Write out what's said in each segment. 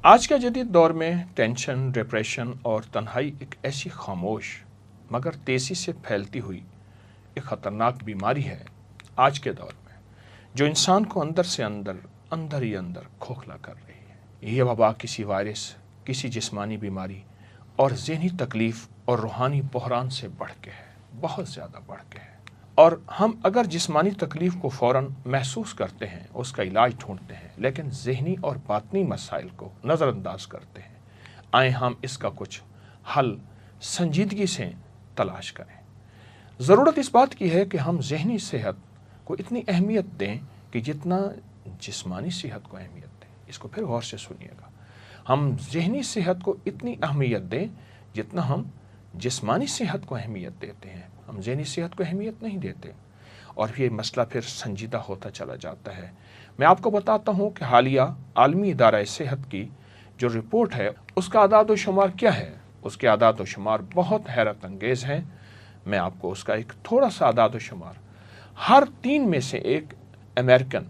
آج کا جدید دور میں ٹینشن، ڈپریشن اور تنہائی ایک ایسی خاموش مگر تیزی سے پھیلتی ہوئی ایک خطرناک بیماری ہے آج کے دور میں، جو انسان کو اندر سے اندر ہی اندر کھوکھلا کر رہی ہے۔ یہ وبا کسی وائرس، کسی جسمانی بیماری اور ذہنی تکلیف اور روحانی بحران سے بڑھ کے ہے، بہت زیادہ بڑھ کے ہے۔ اور ہم اگر جسمانی تکلیف کو فوراً محسوس کرتے ہیں، اس کا علاج ڈھونڈتے ہیں، لیکن ذہنی اور باطنی مسائل کو نظر انداز کرتے ہیں۔ آئیں ہم اس کا کچھ حل سنجیدگی سے تلاش کریں۔ ضرورت اس بات کی ہے کہ ہم ذہنی صحت کو اتنی اہمیت دیں کہ جتنا جسمانی صحت کو اہمیت دیں۔ اس کو پھر غور سے سنیے گا۔ ہم ذہنی صحت کو اتنی اہمیت دیں جتنا ہم جسمانی صحت کو اہمیت دیتے ہیں۔ ہم ذہنی صحت کو اہمیت نہیں دیتے اور یہ مسئلہ پھر سنجیدہ ہوتا چلا جاتا ہے۔ میں آپ کو بتاتا ہوں کہ حالیہ عالمی ادارہ صحت کی جو رپورٹ ہے، اس کا اعداد و شمار کیا ہے۔ اس کے اعداد و شمار بہت حیرت انگیز ہیں۔ میں آپ کو اس کا ایک تھوڑا سا اعداد و شمار۔ ہر 3 میں سے ایک امریکن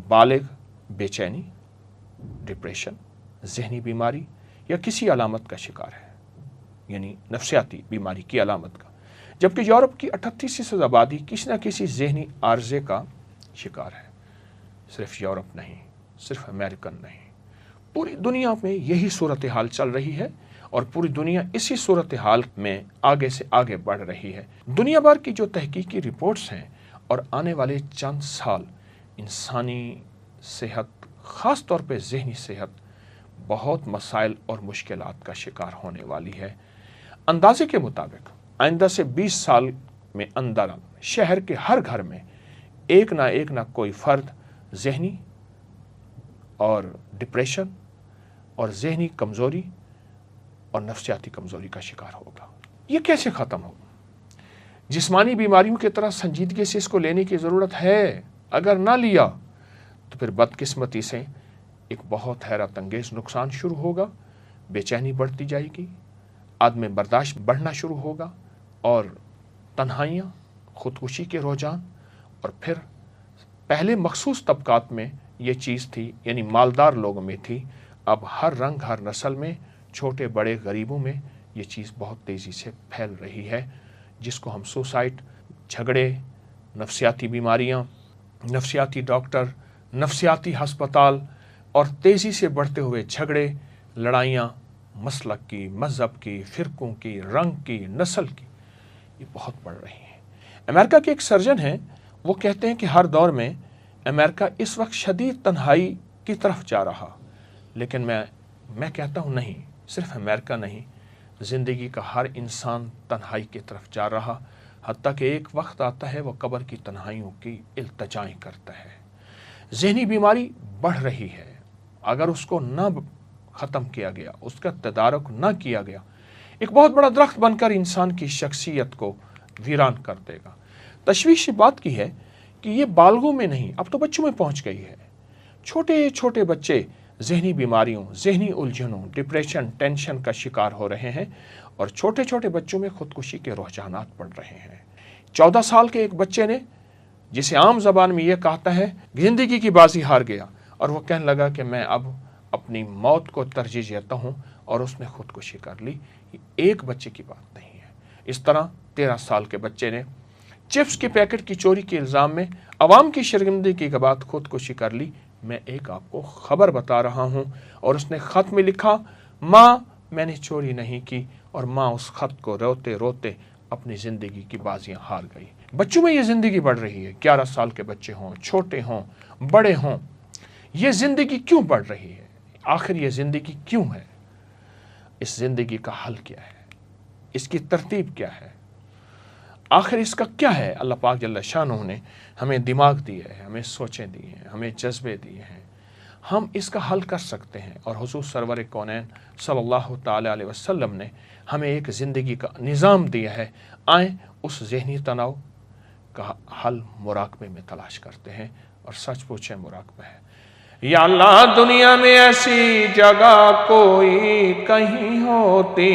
بالغ بے چینی، ڈپریشن، ذہنی بیماری یا کسی علامت کا شکار ہے، یعنی نفسیاتی بیماری کی علامت کا، جبکہ یورپ کی 38% آبادی کسی نہ کسی ذہنی عارضے کا شکار ہے۔ صرف یورپ نہیں، صرف امریکن نہیں، پوری دنیا میں یہی صورتحال چل رہی ہے اور پوری دنیا اسی صورتحال میں آگے سے آگے بڑھ رہی ہے۔ دنیا بھر کی جو تحقیقی رپورٹس ہیں اور آنے والے چند سال انسانی صحت، خاص طور پہ ذہنی صحت، بہت مسائل اور مشکلات کا شکار ہونے والی ہے۔ اندازے کے مطابق آئندہ سے 20 سال میں اندر شہر کے ہر گھر میں ایک نہ کوئی فرد ذہنی اور ڈپریشن اور ذہنی کمزوری اور نفسیاتی کمزوری کا شکار ہوگا۔ یہ کیسے ختم ہوگا؟ جسمانی بیماریوں کی طرح سنجیدگی سے اس کو لینے کی ضرورت ہے۔ اگر نہ لیا تو پھر بدقسمتی سے ایک بہت حیرت انگیز نقصان شروع ہوگا۔ بے چینی بڑھتی جائے گی، عدم برداشت بڑھنا شروع ہوگا اور تنہائیاں، خودکشی کے رجحان، اور پھر پہلے مخصوص طبقات میں یہ چیز تھی، یعنی مالدار لوگوں میں تھی، اب ہر رنگ ہر نسل میں، چھوٹے بڑے غریبوں میں یہ چیز بہت تیزی سے پھیل رہی ہے، جس کو ہم سوسائڈ، جھگڑے، نفسیاتی بیماریاں، نفسیاتی ڈاکٹر، نفسیاتی ہسپتال اور تیزی سے بڑھتے ہوئے جھگڑے، لڑائیاں، مسلک کی، مذہب کی، فرقوں کی، رنگ کی، نسل کی، یہ بہت بڑھ رہی ہیں۔ امریکہ کے ایک سرجن ہیں، وہ کہتے ہیں کہ ہر دور میں امریکہ اس وقت شدید تنہائی کی طرف جا رہا، لیکن میں کہتا ہوں نہیں، صرف امریکہ نہیں، زندگی کا ہر انسان تنہائی کی طرف جا رہا، حتیٰ کہ ایک وقت آتا ہے وہ قبر کی تنہائیوں کی التجائیں کرتا ہے۔ ذہنی بیماری بڑھ رہی ہے۔ اگر اس کو نہ ختم کیا گیا، اس کا تدارک نہ کیا گیا، ایک بہت بڑا درخت بن کر انسان کی شخصیت کو ویران کر دے گا۔ تشویش بات کی ہے کہ یہ بالغوں میں نہیں، اب تو بچوں میں پہنچ گئی ہے۔ چھوٹے چھوٹے بچے ذہنی بیماریوں، ذہنی الجھنوں، ڈپریشن، ٹینشن کا شکار ہو رہے ہیں اور چھوٹے چھوٹے بچوں میں خودکشی کے رجحانات بڑھ رہے ہیں۔ 14 سال کے ایک بچے نے، جسے عام زبان میں یہ کہتا ہے زندگی کی بازی ہار گیا، اور وہ کہنے لگا کہ میں اب اپنی موت کو ترجیح دیتا ہوں، اور اس نے خودکشی کر لی۔ یہ ایک بچے کی بات نہیں ہے۔ اس طرح 13 سال کے بچے نے چپس کے پیکٹ کی چوری کے الزام میں عوام کی شرمندگی کے بعد خودکشی کر لی۔ میں ایک آپ کو خبر بتا رہا ہوں، اور اس نے خط میں لکھا، ماں میں نے چوری نہیں کی، اور ماں اس خط کو روتے روتے اپنی زندگی کی بازیاں ہار گئی۔ بچوں میں یہ زندگی بڑھ رہی ہے، 11 سال کے بچے ہوں، چھوٹے ہوں، بڑے ہوں۔ یہ زندگی کیوں بڑھ رہی ہے؟ آخر یہ زندگی کیوں ہے؟ اس زندگی کا حل کیا ہے؟ اس کی ترتیب کیا ہے؟ آخر اس کا کیا ہے؟ اللہ پاک جل شانہ نے ہمیں دماغ دیے ہیں، ہمیں سوچیں دی ہیں، ہمیں جذبے دیے ہیں۔ ہم اس کا حل کر سکتے ہیں، اور حضور سرور کونین صلی اللہ تعالی علیہ وسلم نے ہمیں ایک زندگی کا نظام دیا ہے۔ آئیں اس ذہنی تناؤ کا حل مراقبے میں تلاش کرتے ہیں، اور سچ پوچھیں مراقبہ ہے۔ یا اللہ، دنیا میں ایسی جگہ کوئی کہیں ہوتی،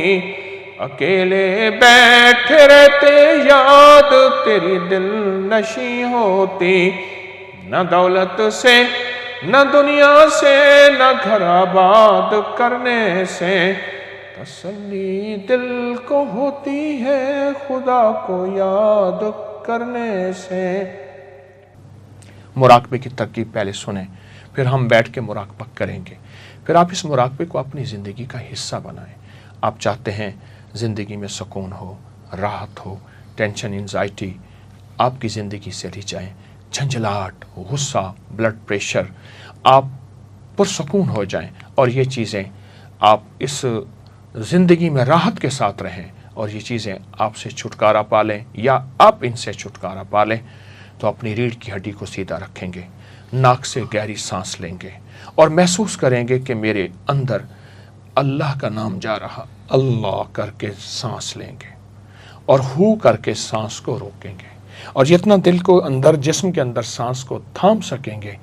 اکیلے بیٹھے رہتے یاد تیری دل نشیں ہوتی، نہ دولت سے نہ دنیا سے نہ گھر آباد کرنے سے، تسلی دل کو ہوتی ہے خدا کو یاد کرنے سے۔ مراقبے کی ترکیب پہلے سنیں، پھر ہم بیٹھ کے مراقبہ کریں گے، پھر آپ اس مراقبے کو اپنی زندگی کا حصہ بنائیں۔ آپ چاہتے ہیں زندگی میں سکون ہو، راحت ہو، ٹینشن انزائٹی آپ کی زندگی سے ہٹ جائیں، جھنجھلاہٹ، غصہ، بلڈ پریشر، آپ پرسکون ہو جائیں، اور یہ چیزیں آپ اس زندگی میں راحت کے ساتھ رہیں، اور یہ چیزیں آپ سے چھٹکارا پا لیں یا آپ ان سے چھٹکارا پا لیں، تو اپنی ریڑھ کی ہڈی کو سیدھا رکھیں گے، ناک سے گہری سانس لیں گے اور محسوس کریں گے کہ میرے اندر اللہ کا نام جا رہا، اللہ کر کے سانس لیں گے اور ہو کر کے سانس کو روکیں گے، اور جتنا دل کو اندر، جسم کے اندر سانس کو تھام سکیں گے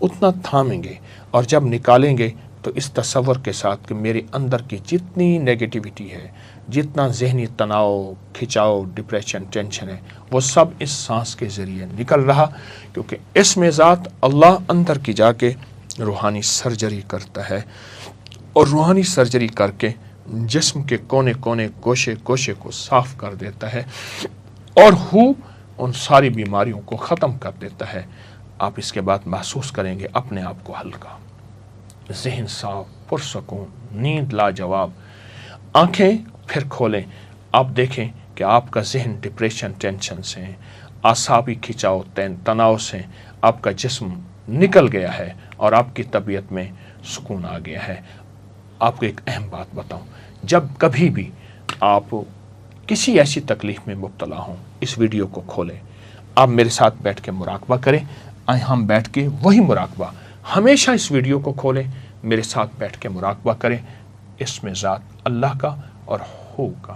اتنا تھامیں گے، اور جب نکالیں گے تو اس تصور کے ساتھ کہ میرے اندر کی جتنی نیگیٹیوٹی ہے، جتنا ذہنی تناؤ، کھچاؤ، ڈپریشن، ٹینشن ہے، وہ سب اس سانس کے ذریعے نکل رہا، کیونکہ اس میں ذات اللہ اندر کی جا کے روحانی سرجری کرتا ہے، اور روحانی سرجری کر کے جسم کے کونے کونے، گوشے گوشے کو صاف کر دیتا ہے، اور ان ساری بیماریوں کو ختم کر دیتا ہے۔ آپ اس کے بعد محسوس کریں گے اپنے آپ کو ہلکا، ذہن صاف، پرسکون، نیند لاجواب۔ آنکھیں پھر کھولیں، آپ دیکھیں کہ آپ کا ذہن ڈپریشن، ٹینشن سے، اعصابی کھچاؤ، تناؤ سے آپ کا جسم نکل گیا ہے، اور آپ کی طبیعت میں سکون آ گیا ہے۔ آپ کو ایک اہم بات بتاؤں، جب کبھی بھی آپ کسی ایسی تکلیف میں مبتلا ہوں، اس ویڈیو کو کھولیں، آپ میرے ساتھ بیٹھ کے مراقبہ کریں، ہم بیٹھ کے وہی مراقبہ، ہمیشہ اس ویڈیو کو کھولیں، میرے ساتھ بیٹھ کے مراقبہ کریں، اس میں ذات اللہ کا اور ہو کا۔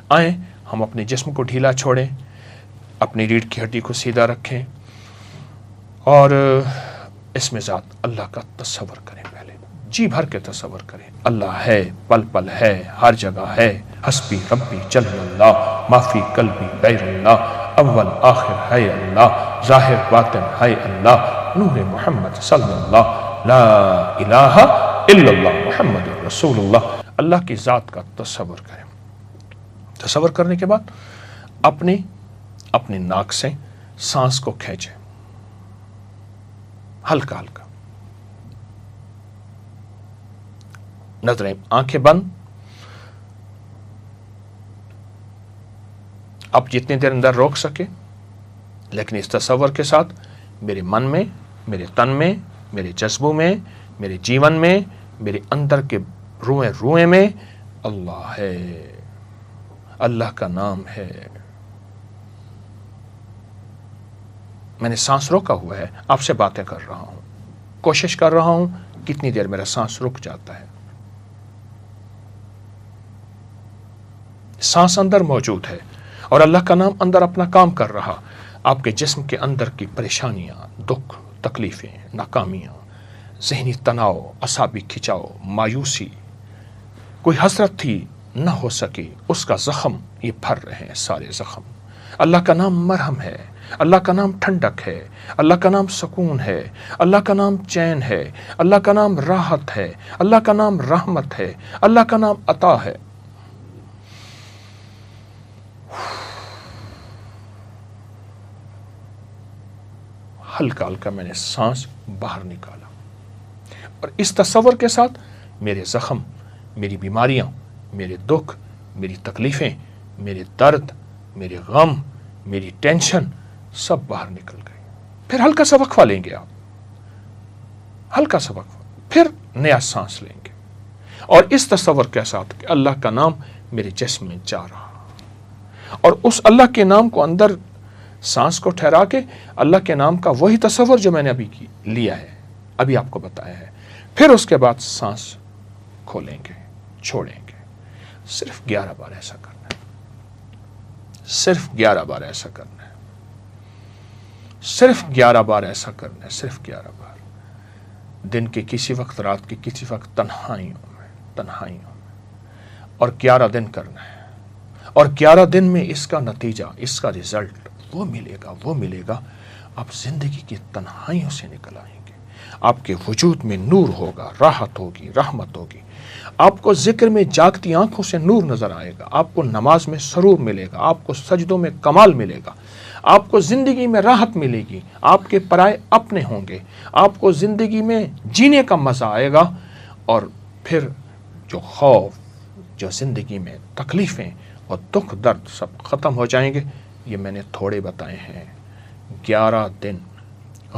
آئیں ہم اپنے جسم کو ڈھیلا چھوڑیں، اپنی ریڑھ کی ہڈی کو سیدھا رکھیں، اور اس میں ذات اللہ کا تصور کریں، پہلے جی بھر کے تصور کریں۔ اللہ ہے، پل پل ہے، ہر جگہ ہے، حسبی ربی جل اللہ، معافی قلبی غیر اللہ، اول آخر ہے اللہ، ظاہر باطن ہے اللہ، نور محمد صلی اللہ، لا الہ الا اللہ محمد رسول اللہ۔ اللہ کی ذات کا تصور کریں۔ تصور کرنے کے بعد اپنے ناک سے سانس کو کھینچیں، ہلکا ہلکا، نظریں، آنکھیں بند۔ آپ جتنی دیر اندر روک سکے، لیکن اس تصور کے ساتھ میرے من میں، میرے تن میں، میرے جذبوں میں، میرے جیون میں، میرے اندر کے روئیں روئیں میں اللہ ہے، اللہ کا نام ہے۔ میں نے سانس روکا ہوا ہے، آپ سے باتیں کر رہا ہوں، کوشش کر رہا ہوں کتنی دیر میرا سانس رک جاتا ہے۔ سانس اندر موجود ہے اور اللہ کا نام اندر اپنا کام کر رہا۔ آپ کے جسم کے اندر کی پریشانیاں، دکھ، تکلیفیں، ناکامیاں، ذہنی تناؤ، اعصابی کھچاؤ، مایوسی، کوئی حسرت تھی نہ ہو سکی، اس کا زخم یہ بھر رہے ہیں سارے زخم۔ اللہ کا نام مرہم ہے، اللہ کا نام ٹھنڈک ہے، اللہ کا نام سکون ہے، اللہ کا نام چین ہے، اللہ کا نام راحت ہے، اللہ کا نام رحمت ہے، اللہ کا نام عطا ہے۔ ہلکا ہلکا میں نے سانس باہر نکالا، اور اس تصور کے ساتھ میرے زخم، میری بیماریاں، میرے دکھ، میری تکلیفیں، میرے درد، میرے غم، میری ٹینشن سب باہر نکل گئے۔ پھر ہلکا سا وقفہ لیں گے، آپ ہلکا سا وقفہ، پھر نیا سانس لیں گے، اور اس تصور کے ساتھ کہ اللہ کا نام میرے جسم میں جا رہا، اور اس اللہ کے نام کو اندر سانس کو ٹھہرا کے اللہ کے نام کا وہی تصور جو میں نے ابھی لیا ہے، ابھی آپ کو بتایا ہے، پھر اس کے بعد سانس کھولیں گے، چھوڑیں گے۔ صرف 11 بار ایسا کرنا ہے، صرف 11 بار ایسا کرنا ہے، صرف 11 بار ایسا کرنا ہے، صرف 11 بار، دن کے کسی وقت، رات کے کسی وقت، تنہائیوں میں، اور 11 دن کرنا ہے، اور 11 دن میں اس کا نتیجہ، اس کا رزلٹ وہ ملے گا، آپ زندگی کی تنہائیوں سے نکل آئیں گے، آپ کے وجود میں نور ہوگا، راحت ہوگی، رحمت ہوگی، آپ کو ذکر میں جاگتی آنکھوں سے نور نظر آئے گا، آپ کو نماز میں سرور ملے گا، آپ کو سجدوں میں کمال ملے گا، آپ کو زندگی میں راحت ملے گی، آپ کے پرائے اپنے ہوں گے، آپ کو زندگی میں جینے کا مزہ آئے گا، اور پھر جو خوف، جو زندگی میں تکلیفیں اور دکھ درد سب ختم ہو جائیں گے۔ یہ میں نے تھوڑے بتائے ہیں۔ 11 دن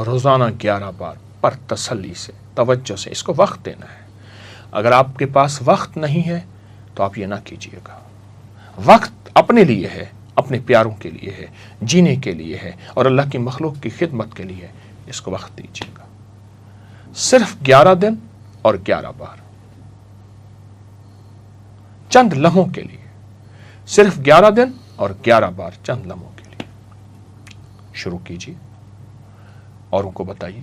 روزانہ 11 بار پر تسلی سے، توجہ سے اس کو وقت دینا ہے۔ اگر آپ کے پاس وقت نہیں ہے تو آپ یہ نہ کیجیے گا۔ وقت اپنے لیے ہے، اپنے پیاروں کے لیے ہے، جینے کے لیے ہے، اور اللہ کی مخلوق کی خدمت کے لیے، اس کو وقت دیجیے گا۔ صرف 11 دن اور 11 بار، چند لمحوں کے لیے، صرف 11 دن اور 11 بار چند لمحوں کے لیے شروع کیجیے، اوروں کو بتائیے۔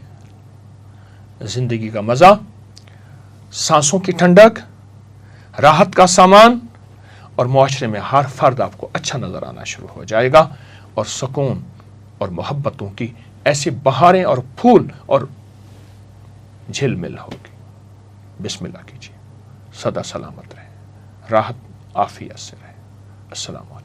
زندگی کا مزہ، سانسوں کی ٹھنڈک، راحت کا سامان، اور معاشرے میں ہر فرد آپ کو اچھا نظر آنا شروع ہو جائے گا، اور سکون اور محبتوں کی ایسی بہاریں اور پھول اور جھل مل ہوگی۔ بسم اللہ کیجیے، سدا سلامت رہے، راحت عافیت سے رہے۔ السلام علیکم۔